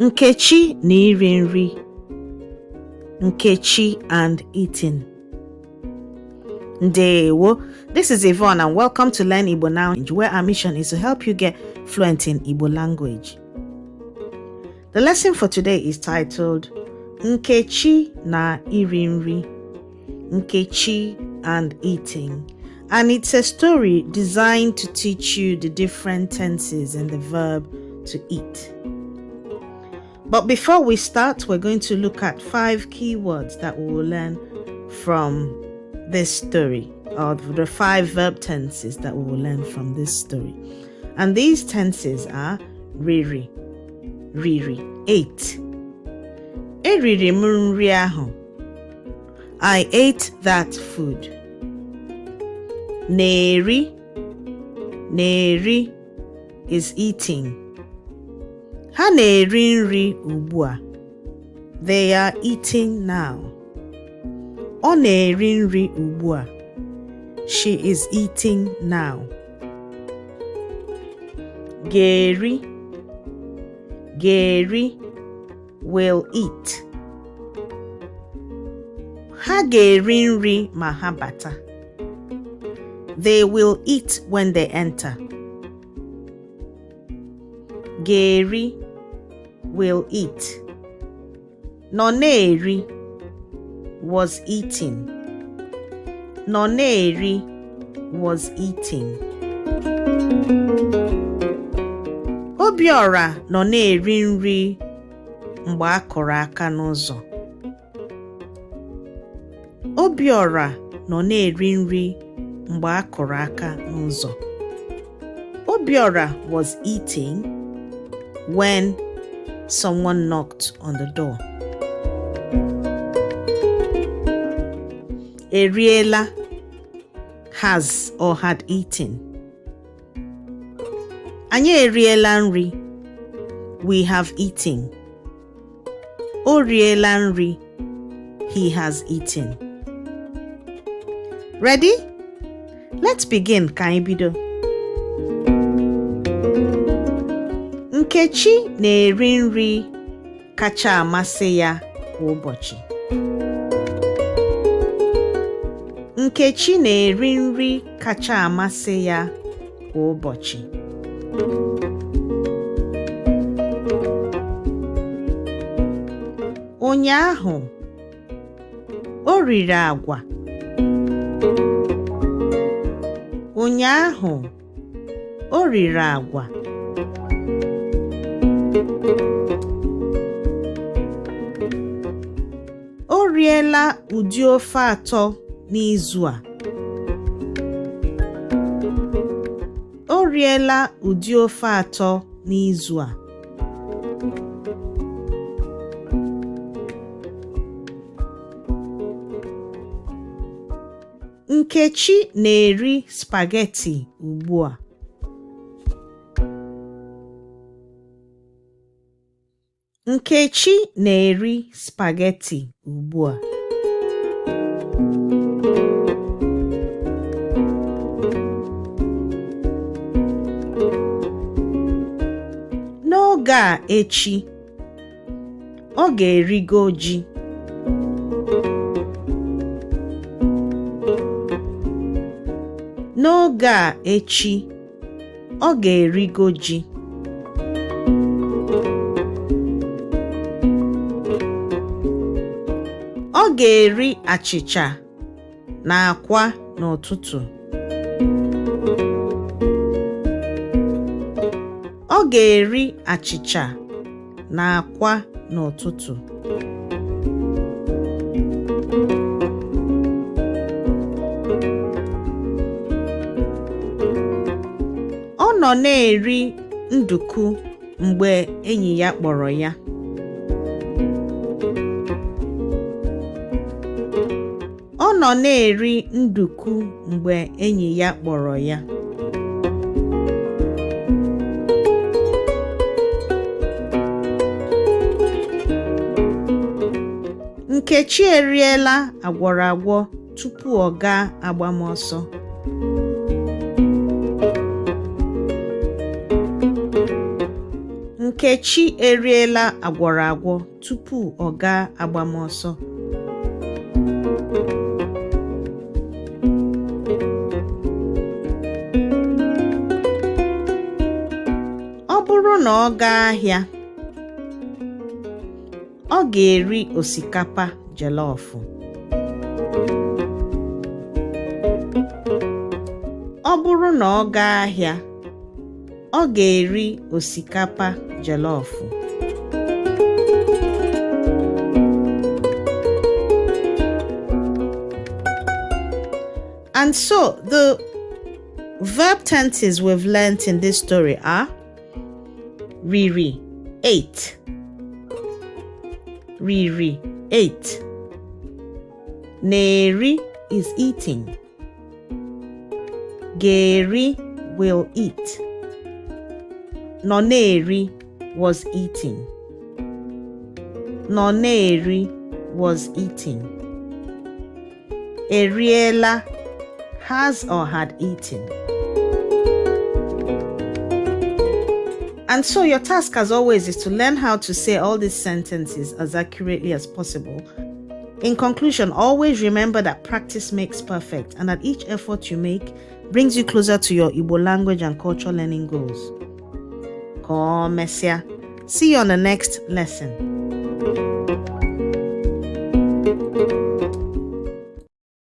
Nkechi na iri nri. Nkechi and eating. Ndewo. This is Yvonne and welcome to Learn Igbo Now, where our mission is to help you get fluent in Igbo language. The lesson for today is titled Nkechi na iri nri. Nkechi and eating. And it's a story designed to teach you the different tenses in the verb to eat. But before we start, we're going to look at 5 keywords that we will learn from this story, or the 5 verb tenses that we will learn from this story. And these tenses are riri, ate. Eriri m nri ahụ. I ate that food. Neri is eating. Ha na-eri nri ugbu a. They are eating now. Ọ na-eri nri ugbu a. She is eating now. Geri will eat. Ha ga-eri nri ma ha bata. They will eat when they enter. Geri will eat. Noneri was eating. Noneri was eating. Obiora nọ na-eri nri mgbe a kụrụ aka n'ụzọ. Obiora nọ na-eri nri mgbe a kụrụ aka n'ụzọ. Obiora was eating when someone knocked on the door. Eriela has or had eaten. Anyị eriela nri. We have eaten. O riela nri. He has eaten. Ready? Let's begin. Ka anyị bido. Nkechi na-eri nri kacha amasị ya kwa ụbọchị. Nkechi na-eri nri kacha amasị ya kwa ụbọchị. Ụnyaahụ, o riri agwa. Ụnyaahụ, o riri agwa. O riela ụdị ofe atọ n'izu a. O riela ụdị ofe atọ n'izu a. Nkechi na-eri spaghetti ugbu a. Nkechi na-eri spaghetti ugbu a. N'oge a echi, ọ ga-erigo ji. N'oge a echi, ọ ga-erigo ji. Ọ ga-eri achịcha na akwa n'ụtụtụ. Ọ ga-eri achịcha na akwa n'ụtụtụ. Ọ nọ na-eri nduku mgbe enyi ya kpọrọ ya. Ọ nọ na-eri nduku mgbe enyi ya kpọrọ ya. Nkechi eriela agwọrọagwọ tupu ọ gaa agbamọsọ. Nkechi eriela agwọrọ tupu ọ gaa agbamọsọ. Ọ bụrụ na ọ gaa ahịa, ọ ga-eri osikapa jollof. Ọ bụrụ na ọ gaa ahịa, ọ ga-eri osikapa jollof. And so the verb tenses we've learnt in this story are riri, ate. Riri, ate. Neri is eating. Geri will eat. Noneri was eating. Noneri was eating. Eriela has or had eaten. And so your task as always is to learn how to say all these sentences as accurately as possible. In conclusion, always remember that practice makes perfect and that each effort you make brings you closer to your Igbo language and cultural learning goals. See you on the next lesson.